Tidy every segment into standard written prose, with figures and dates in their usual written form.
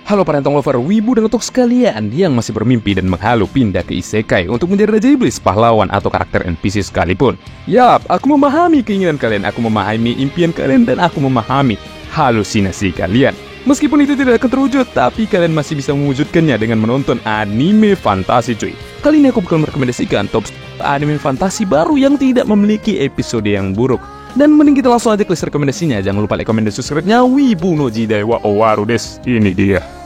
Halo para lover wibu dan otak sekalian yang masih bermimpi dan menghalu pindah ke isekai untuk menjadi raja iblis, pahlawan atau karakter NPC sekalipun. Yap, aku memahami keinginan kalian, aku memahami impian kalian, dan aku memahami halusinasi kalian. Meskipun itu tidak akan terwujud, tapi kalian masih bisa mewujudkannya dengan menonton anime fantasi cuy. Kali ini aku bakal merekomendasikan top anime fantasi baru yang tidak memiliki episode yang buruk. Dan mending kita langsung aja ke list rekomendasinya. Jangan lupa like, komen, dan subscribe-nya. Wibu no Jidai wa Owaru des. Ini dia.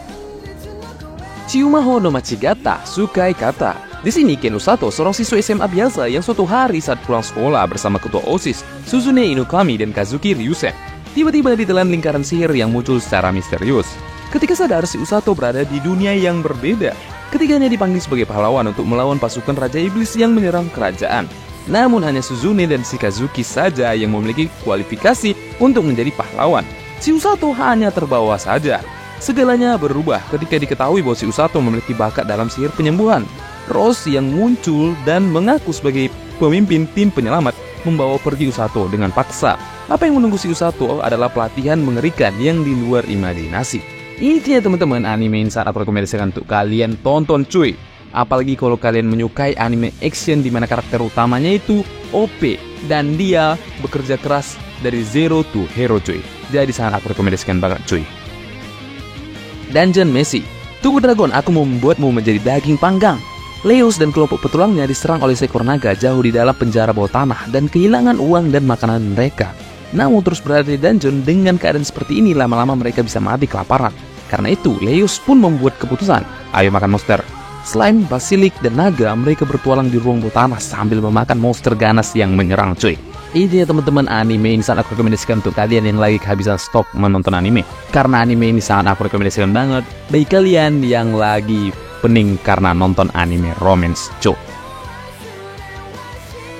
Chiumaho no Machigata Sukai Kata. Di sini Ken Usato, seorang siswa SMA biasa yang suatu hari saat pulang sekolah bersama ketua OSIS Suzune Inukami dan Kazuki Ryusen, tiba-tiba ditelan lingkaran sihir yang muncul secara misterius. Ketika sadar, si Usato berada di dunia yang berbeda. Ketiganya dipanggil sebagai pahlawan untuk melawan pasukan Raja Iblis yang menyerang kerajaan. Namun hanya Suzune dan si Kazuki saja yang memiliki kualifikasi untuk menjadi pahlawan. Si Usato hanya terbawa saja. Segalanya berubah ketika diketahui bahwa si Usato memiliki bakat dalam sihir penyembuhan. Rose yang muncul dan mengaku sebagai pemimpin tim penyelamat membawa pergi Usato dengan paksa. Apa yang menunggu si Usato adalah pelatihan mengerikan yang di luar imajinasi. Ini dia teman-teman anime yang sangat aku rekomendasikan untuk kalian tonton cuy. Apalagi kalau kalian menyukai anime action di mana karakter utamanya itu OP dan dia bekerja keras dari zero to hero cuy. Jadi sangat aku rekomendasikan banget cuy. Dungeon Messi. Tunggu Dragon, aku mau membuatmu menjadi daging panggang. Leos dan kelompok petulangnya diserang oleh seekor naga jauh di dalam penjara bawah tanah dan kehilangan uang dan makanan mereka. Namun terus berada di dungeon dengan keadaan seperti ini, lama-lama mereka bisa mati kelaparan. Karena itu, Leos pun membuat keputusan, ayo makan monster. Selain basilik dan naga, mereka bertualang di ruang bawah tanah sambil memakan monster ganas yang menyerang cuy. Ini ya teman-teman anime ini sangat aku rekomendasikan untuk kalian yang lagi kehabisan stok menonton anime. Karena anime ini sangat aku rekomendasikan banget bagi kalian yang lagi pening karena nonton anime romance cuy.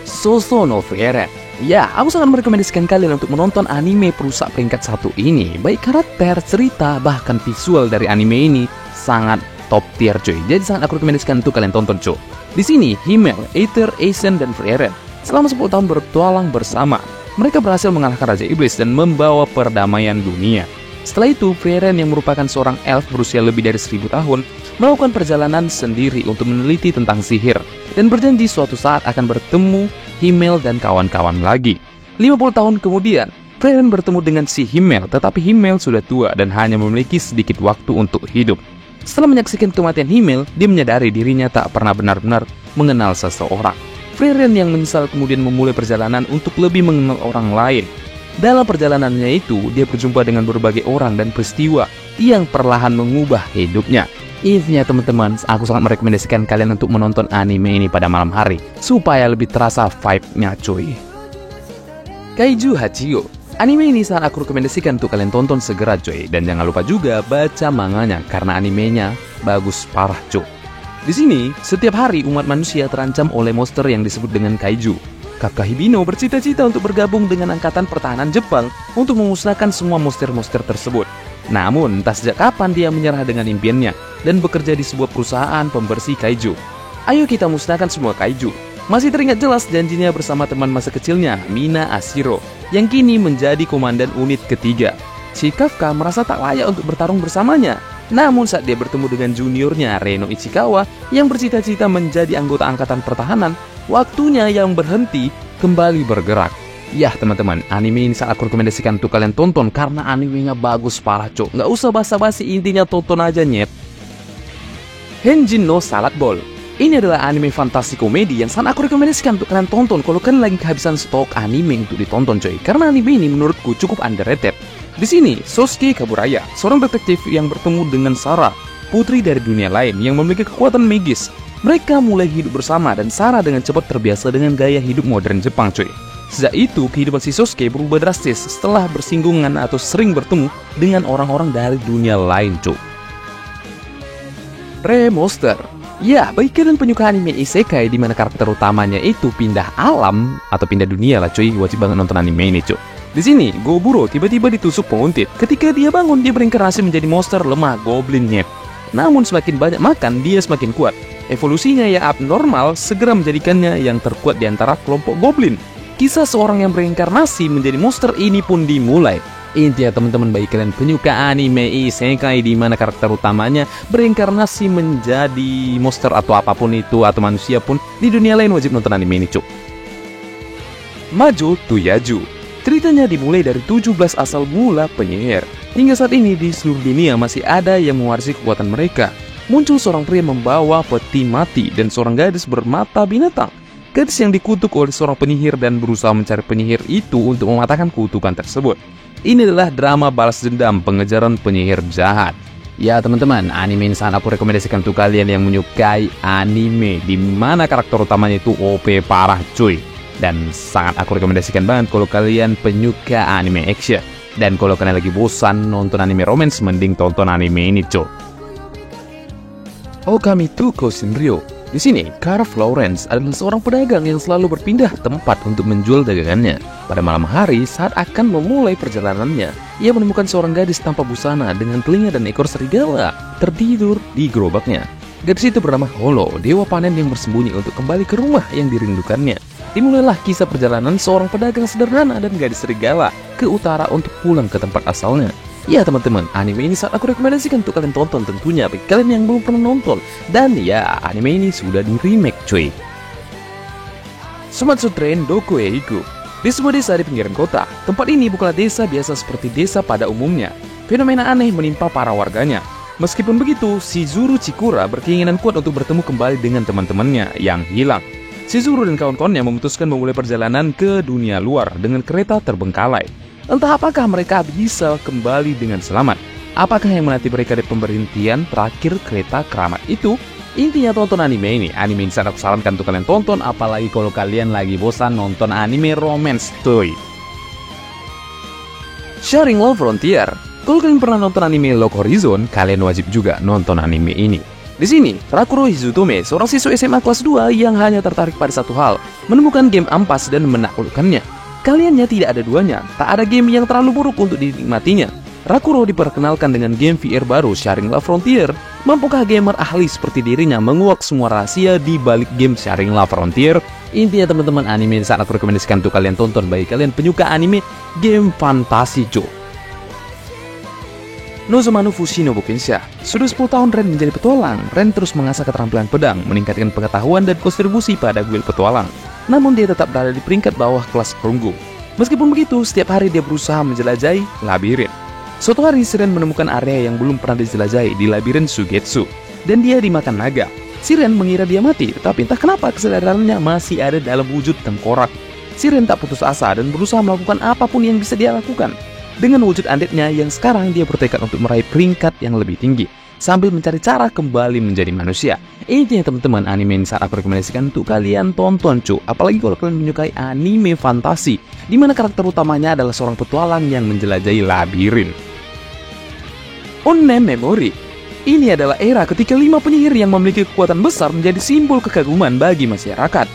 Sousou no Frieren. Ya, aku sangat merekomendasikan kalian untuk menonton anime perusak peringkat 1 ini. Baik karakter, cerita, bahkan visual dari anime ini sangat top tier cuy. Jadi sangat aku rekomendasikan untuk kalian tonton cuy. Di sini Himmel, Aether, Aizen, dan Frieren selama 10 tahun bertualang bersama. Mereka berhasil mengalahkan Raja Iblis dan membawa perdamaian dunia. Setelah itu, Frieren yang merupakan seorang elf berusia lebih dari 1000 tahun melakukan perjalanan sendiri untuk meneliti tentang sihir dan berjanji suatu saat akan bertemu Himmel dan kawan-kawan lagi. 50 tahun kemudian, Frieren bertemu dengan si Himmel, tetapi Himmel sudah tua dan hanya memiliki sedikit waktu untuk hidup. Setelah menyaksikan kematian Himmel, dia menyadari dirinya tak pernah benar-benar mengenal seseorang. Frieren yang menyesal kemudian memulai perjalanan untuk lebih mengenal orang lain. Dalam perjalanannya itu, dia berjumpa dengan berbagai orang dan peristiwa yang perlahan mengubah hidupnya. Intinya teman-teman, aku sangat merekomendasikan kalian untuk menonton anime ini pada malam hari supaya lebih terasa vibe-nya cuy. Kaiju Hachio. Anime ini sangat aku rekomendasikan untuk kalian tonton segera cuy. Dan jangan lupa juga baca manganya karena animenya bagus parah cuy. Di sini, setiap hari umat manusia terancam oleh monster yang disebut dengan kaiju. Kakak Hibino bercita-cita untuk bergabung dengan angkatan pertahanan Jepang untuk memusnahkan semua monster-monster tersebut. Namun, entah sejak kapan dia menyerah dengan impiannya dan bekerja di sebuah perusahaan pembersih kaiju. Ayo kita musnahkan semua kaiju. Masih teringat jelas janjinya bersama teman masa kecilnya, Mina Ashiro, yang kini menjadi komandan unit ketiga. Si Kafka merasa tak layak untuk bertarung bersamanya. Namun saat dia bertemu dengan juniornya Reno Ichikawa yang bercita-cita menjadi anggota angkatan pertahanan, waktunya yang berhenti kembali bergerak. Yah teman-teman, anime ini sangat aku rekomendasikan untuk kalian tonton karena animenya bagus parah cok. Nggak usah basa-basi, intinya tonton aja nyet. Henjin no Salad Ball. Ini adalah anime fantasi komedi yang sangat aku rekomendasikan untuk kalian tonton kalau kalian lagi kehabisan stok anime untuk ditonton coy. Karena anime ini menurutku cukup underrated. Di sini, Sosuke Kaburaya, seorang detektif yang bertemu dengan Sarah, putri dari dunia lain yang memiliki kekuatan magis. Mereka mulai hidup bersama dan Sarah dengan cepat terbiasa dengan gaya hidup modern Jepang cuy. Sejak itu, kehidupan si Sosuke berubah drastis setelah bersinggungan atau sering bertemu dengan orang-orang dari dunia lain cuy. Re-Monster. Ya, bagi kalian penyuka anime isekai di mana karakter utamanya itu pindah alam atau pindah dunia lah cuy, wajib banget nonton anime ini cuy. Di sini, Goburo tiba-tiba ditusuk penguntit. Ketika dia bangun, dia berinkarnasi menjadi monster lemah goblin nyet. Namun semakin banyak makan, dia semakin kuat. Evolusinya yang abnormal segera menjadikannya yang terkuat di antara kelompok goblin. Kisah seorang yang berinkarnasi menjadi monster ini pun dimulai. Intinya teman-teman, bagi kalian penyuka anime isekai di mana karakter utamanya bereinkarnasi menjadi monster atau apapun itu, atau manusia pun di dunia lain, wajib nonton anime ini cuk. Majo to Yaju. Ceritanya dimulai dari 17 asal mula penyihir. Hingga saat ini di seluruh dunia masih ada yang mewarisi kekuatan mereka. Muncul seorang pria membawa peti mati dan seorang gadis bermata binatang. Gadis yang dikutuk oleh seorang penyihir dan berusaha mencari penyihir itu untuk mematahkan kutukan tersebut. Ini adalah drama balas dendam pengejaran penyihir jahat. Ya teman-teman, anime ini sangat aku rekomendasikan untuk kalian yang menyukai anime di mana karakter utamanya itu OP parah cuy. Dan sangat aku rekomendasikan banget kalau kalian penyuka anime action. Dan kalau kalian lagi bosan nonton anime romance, mending tonton anime ini cuy. Okami to Koshinryo. Di sini, Carl Florence adalah seorang pedagang yang selalu berpindah tempat untuk menjual dagangannya. Pada malam hari, saat akan memulai perjalanannya, ia menemukan seorang gadis tanpa busana dengan telinga dan ekor serigala tertidur di gerobaknya. Gadis itu bernama Holo, dewa panen yang bersembunyi untuk kembali ke rumah yang dirindukannya. Dimulailah kisah perjalanan seorang pedagang sederhana dan gadis serigala ke utara untuk pulang ke tempat asalnya. Ya teman-teman, anime ini sangat aku rekomendasikan untuk kalian tonton tentunya bagi kalian yang belum pernah nonton. Dan ya, anime ini sudah di remake cuy. Sumatsu Train Doku Eiku. Di sebuah desa di pinggiran kota, tempat ini bukanlah desa biasa seperti desa pada umumnya. Fenomena aneh menimpa para warganya. Meskipun begitu, Shizuru Chikura berkeinginan kuat untuk bertemu kembali dengan teman-temannya yang hilang. Shizuru dan kawan-kawannya memutuskan memulai perjalanan ke dunia luar dengan kereta terbengkalai. Entah apakah mereka bisa kembali dengan selamat. Apakah yang menanti mereka di pemberhentian terakhir kereta keramat itu? Intinya tonton anime ini. Anime ini sangat aku sarankan untuk kalian tonton, apalagi kalau kalian lagi bosan nonton anime romance cuy. Sharing Love Frontier. Kalau kalian pernah nonton anime Log Horizon, kalian wajib juga nonton anime ini. Di sini, Rakuro Hizutome, seorang siswa SMA kelas 2 yang hanya tertarik pada satu hal, menemukan game ampas dan menaklukkannya. Kaliannya tidak ada duanya, tak ada game yang terlalu buruk untuk dinikmatinya. Rakuro diperkenalkan dengan game VR baru Sharing Love Frontier. Mampukah gamer ahli seperti dirinya menguak semua rahasia di balik game Sharing Love Frontier? Intinya teman-teman, anime ini sangat aku rekomendasikan untuk kalian tonton bagi kalian penyuka anime game fantasi jo. Nozomu Fushino Bukensha. Sudah 10 tahun Ren menjadi petualang. Ren terus mengasah keterampilan pedang, meningkatkan pengetahuan dan kontribusi pada guild petualang. Namun dia tetap berada di peringkat bawah kelas perunggu. Meskipun begitu, setiap hari dia berusaha menjelajahi labirin. Suatu hari Siren menemukan area yang belum pernah dijelajahi di labirin Sugetsu, dan dia dimakan naga. Siren mengira dia mati, tetapi entah kenapa kesadarannya masih ada dalam wujud tengkorak. Siren tak putus asa dan berusaha melakukan apapun yang bisa dia lakukan. Dengan wujud undead-nya yang sekarang dia bertekad untuk meraih peringkat yang lebih tinggi, sambil mencari cara kembali menjadi manusia. Intinya teman-teman, anime ini sangat aku rekomendasikan untuk kalian tonton cu. Apalagi kalau kalian menyukai anime fantasi, di mana karakter utamanya adalah seorang petualang yang menjelajahi labirin. Unnamed Memory. Ini adalah era ketika 5 penyihir yang memiliki kekuatan besar menjadi simbol kekaguman bagi masyarakat.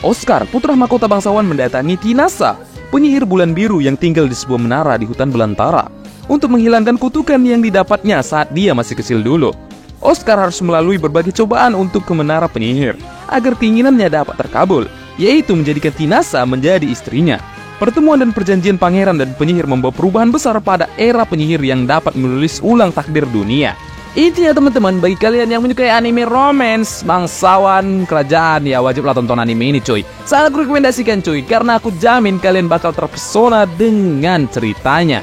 Oscar, putra mahkota bangsawan, mendatangi Tinasa, penyihir bulan biru yang tinggal di sebuah menara di hutan belantara, untuk menghilangkan kutukan yang didapatnya saat dia masih kecil dulu. Oscar harus melalui berbagai cobaan untuk ke menara penyihir, agar keinginannya dapat terkabul, yaitu menjadikan Tinasa menjadi istrinya. Pertemuan dan perjanjian pangeran dan penyihir membawa perubahan besar pada era penyihir yang dapat menulis ulang takdir dunia. Intinya teman-teman, bagi kalian yang menyukai anime romance, bangsawan, kerajaan, ya wajiblah tonton anime ini cuy. Sangat rekomendasikan cuy, karena aku jamin kalian bakal terpesona dengan ceritanya.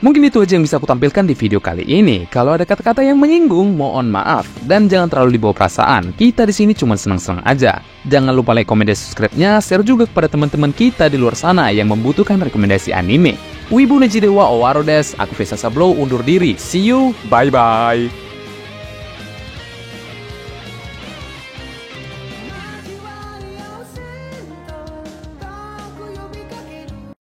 Mungkin itu aja yang bisa aku tampilkan di video kali ini. Kalau ada kata-kata yang menyinggung, mohon maaf. Dan jangan terlalu dibawa perasaan, kita di sini cuma senang-senang aja. Jangan lupa like, komen, dan subscribe-nya, share juga kepada teman-teman kita di luar sana yang membutuhkan rekomendasi anime. Wibu Nejidewa Owaro des, aku Vesa Sablow undur diri. See you, bye-bye.